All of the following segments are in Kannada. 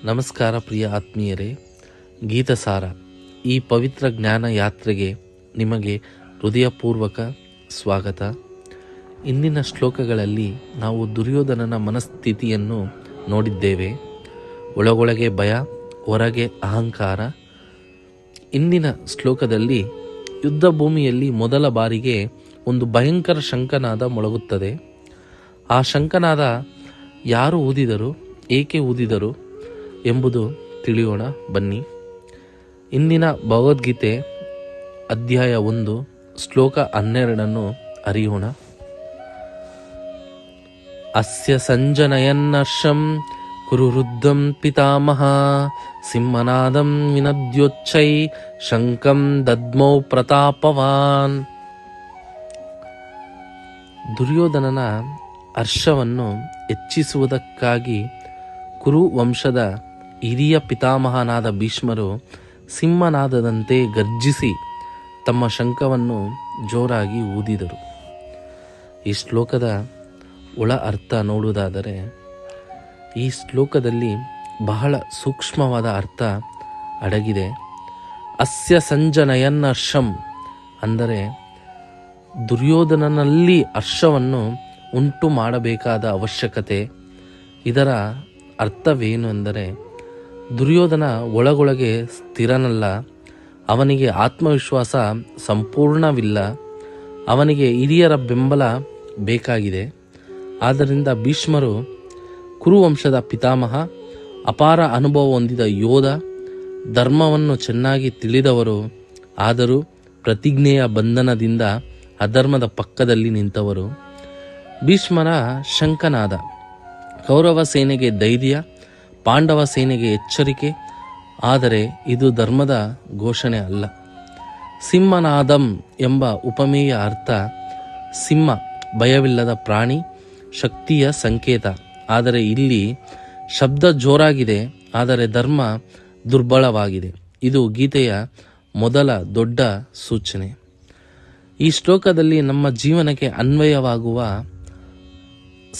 ನಮಸ್ಕಾರ ಪ್ರಿಯ ಆತ್ಮೀಯರೇ, ಗೀತಸಾರ ಈ ಪವಿತ್ರ ಜ್ಞಾನ ಯಾತ್ರೆಗೆ ನಿಮಗೆ ಹೃದಯಪೂರ್ವಕ ಸ್ವಾಗತ. ಇಂದಿನ ಶ್ಲೋಕಗಳಲ್ಲಿ ನಾವು ದುರ್ಯೋಧನನ ಮನಸ್ಥಿತಿಯನ್ನು ನೋಡಿದ್ದೇವೆ. ಒಳಗೊಳಗೆ ಭಯ, ಹೊರಗೆ ಅಹಂಕಾರ. ಇಂದಿನ ಶ್ಲೋಕದಲ್ಲಿ ಯುದ್ಧ ಭೂಮಿಯಲ್ಲಿ ಮೊದಲ ಬಾರಿಗೆ ಒಂದು ಭಯಂಕರ ಶಂಖನಾದ ಮೊಳಗುತ್ತದೆ. ಆ ಶಂಖನಾದ ಯಾರು ಊದಿದರು, ಏಕೆ ಊದಿದರು ಎಂಬುದು ತಿಳಿಯೋಣ ಬನ್ನಿ. ಇಂದಿನ ಭಗವದ್ಗೀತೆ ಅಧ್ಯಾಯ 1 ಶ್ಲೋಕ 12 ಅರಿಯೋಣ. ಅಸ್ಯ ಸಂಜನಯನ್ನರ್ಷಂ ಕುರುವೃದ್ಧಂ ಪಿತಾಮಹ ಸಿಂಹನಾದಂ ವಿನದ್ಯೋಚ್ಚೈ ಶಂಖಂ ದದ್ಮೌ ಪ್ರತಾಪವಾನ್. ದುರ್ಯೋಧನನ ಹರ್ಷವನ್ನು ಹೆಚ್ಚಿಸುವುದಕ್ಕಾಗಿ ಕುರು ವಂಶದ ಹಿರಿಯ ಪಿತಾಮಹನಾದ ಭೀಷ್ಮರು ಸಿಂಹನಾದದಂತೆ ಗರ್ಜಿಸಿ ತಮ್ಮ ಶಂಖವನ್ನು ಜೋರಾಗಿ ಊದಿದರು. ಈ ಶ್ಲೋಕದ ಒಳ ಅರ್ಥ ನೋಡುವುದಾದರೆ, ಈ ಶ್ಲೋಕದಲ್ಲಿ ಬಹಳ ಸೂಕ್ಷ್ಮವಾದ ಅರ್ಥ ಅಡಗಿದೆ. ಅಸ್ಯ ಸಂಜನಯನ್ ಹರ್ಷಂ ಅಂದರೆ ದುರ್ಯೋಧನನಲ್ಲಿ ಹರ್ಷವನ್ನು ಉಂಟು ಮಾಡಬೇಕಾದ ಅವಶ್ಯಕತೆ. ಇದರ ಅರ್ಥವೇನು ಎಂದರೆ, ದುರ್ಯೋಧನ ಒಳಗೊಳಗೆ ಸ್ಥಿರನಲ್ಲ, ಅವನಿಗೆ ಆತ್ಮವಿಶ್ವಾಸ ಸಂಪೂರ್ಣವಿಲ್ಲ, ಅವನಿಗೆ ಹಿರಿಯರ ಬೆಂಬಲ ಬೇಕಾಗಿದೆ. ಆದ್ದರಿಂದ ಭೀಷ್ಮರು ಕುರುವಂಶದ ಪಿತಾಮಹ, ಅಪಾರ ಅನುಭವ ಹೊಂದಿದ ಯೋಧ, ಧರ್ಮವನ್ನು ಚೆನ್ನಾಗಿ ತಿಳಿದವರು, ಆದರೂ ಪ್ರತಿಜ್ಞೆಯ ಬಂಧನದಿಂದ ಅಧರ್ಮದ ಪಕ್ಕದಲ್ಲಿ ನಿಂತವರು. ಭೀಷ್ಮರ ಶಂಖನಾದ ಕೌರವ ಸೇನೆಗೆ ಧೈರ್ಯ, ಪಾಂಡವ ಸೇನೆಗೆ ಎಚ್ಚರಿಕೆ. ಆದರೆ ಇದು ಧರ್ಮದ ಘೋಷಣೆ ಅಲ್ಲ. ಸಿಂಹನಾದಂ ಎಂಬ ಉಪಮೇಯ ಅರ್ಥ ಸಿಂಹ ಭಯವಿಲ್ಲದ ಪ್ರಾಣಿ, ಶಕ್ತಿಯ ಸಂಕೇತ. ಆದರೆ ಇಲ್ಲಿ ಶಬ್ದ ಜೋರಾಗಿದೆ, ಆದರೆ ಧರ್ಮ ದುರ್ಬಲವಾಗಿದೆ. ಇದು ಗೀತೆಯ ಮೊದಲ ದೊಡ್ಡ ಸೂಚನೆ. ಈ ಶ್ಲೋಕದಲ್ಲಿ ನಮ್ಮ ಜೀವನಕ್ಕೆ ಅನ್ವಯವಾಗುವ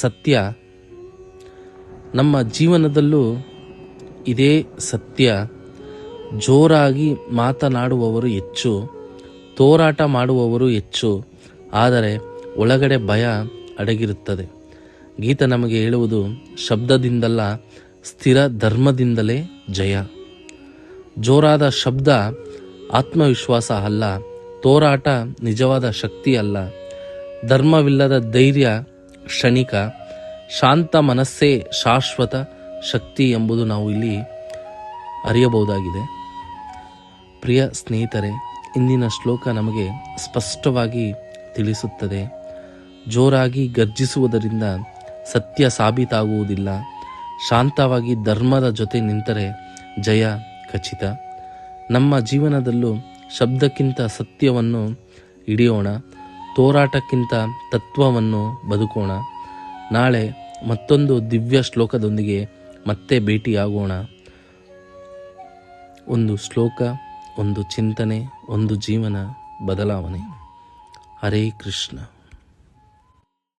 ಸತ್ಯ, ನಮ್ಮ ಜೀವನದಲ್ಲೂ ಇದೇ ಸತ್ಯ. ಜೋರಾಗಿ ಮಾತನಾಡುವವರು ಹೆಚ್ಚು, ತೋರಾಟ ಮಾಡುವವರು ಹೆಚ್ಚು, ಆದರೆ ಒಳಗಡೆ ಭಯ ಅಡಗಿರುತ್ತದೆ. ಗೀತ ನಮಗೆ ಹೇಳುವುದು, ಶಬ್ದದಿಂದಲ್ಲ, ಸ್ಥಿರ ಧರ್ಮದಿಂದಲೇ ಜಯ. ಜೋರಾದ ಶಬ್ದ ಆತ್ಮವಿಶ್ವಾಸ ಅಲ್ಲ, ತೋರಾಟ ನಿಜವಾದ ಶಕ್ತಿ ಅಲ್ಲ. ಧರ್ಮವಿಲ್ಲದ ಧೈರ್ಯ ಕ್ಷಣಿಕ, ಶಾಂತ ಮನಸ್ಸೇ ಶಾಶ್ವತ ಶಕ್ತಿ ಎಂಬುದು ನಾವು ಇಲ್ಲಿ ಅರಿಯಬಹುದಾಗಿದೆ. ಪ್ರಿಯ ಸ್ನೇಹಿತರೆ, ಇಂದಿನ ಶ್ಲೋಕ ನಮಗೆ ಸ್ಪಷ್ಟವಾಗಿ ತಿಳಿಸುತ್ತದೆ, ಜೋರಾಗಿ ಗರ್ಜಿಸುವುದರಿಂದ ಸತ್ಯ ಸಾಬೀತಾಗುವುದಿಲ್ಲ. ಶಾಂತವಾಗಿ ಧರ್ಮದ ಜೊತೆ ನಿಂತರೆ ಜಯ ಖಚಿತ. ನಮ್ಮ ಜೀವನದಲ್ಲೂ ಶಬ್ದಕ್ಕಿಂತ ಸತ್ಯವನ್ನು ಹಿಡಿಯೋಣ, ತೋರಾಟಕ್ಕಿಂತ ತತ್ವವನ್ನು ಬದುಕೋಣ. ನಾಳೆ ಮತ್ತೊಂದು ದಿವ್ಯ ಶ್ಲೋಕದೊಂದಿಗೆ ಮತ್ತೆ ಭೇಟಿಯಾಗೋಣ. ಒಂದು ಶ್ಲೋಕ, ಒಂದು ಚಿಂತನೆ, ಒಂದು ಜೀವನ ಬದಲಾವಣೆ. ಹರೇ ಕೃಷ್ಣ.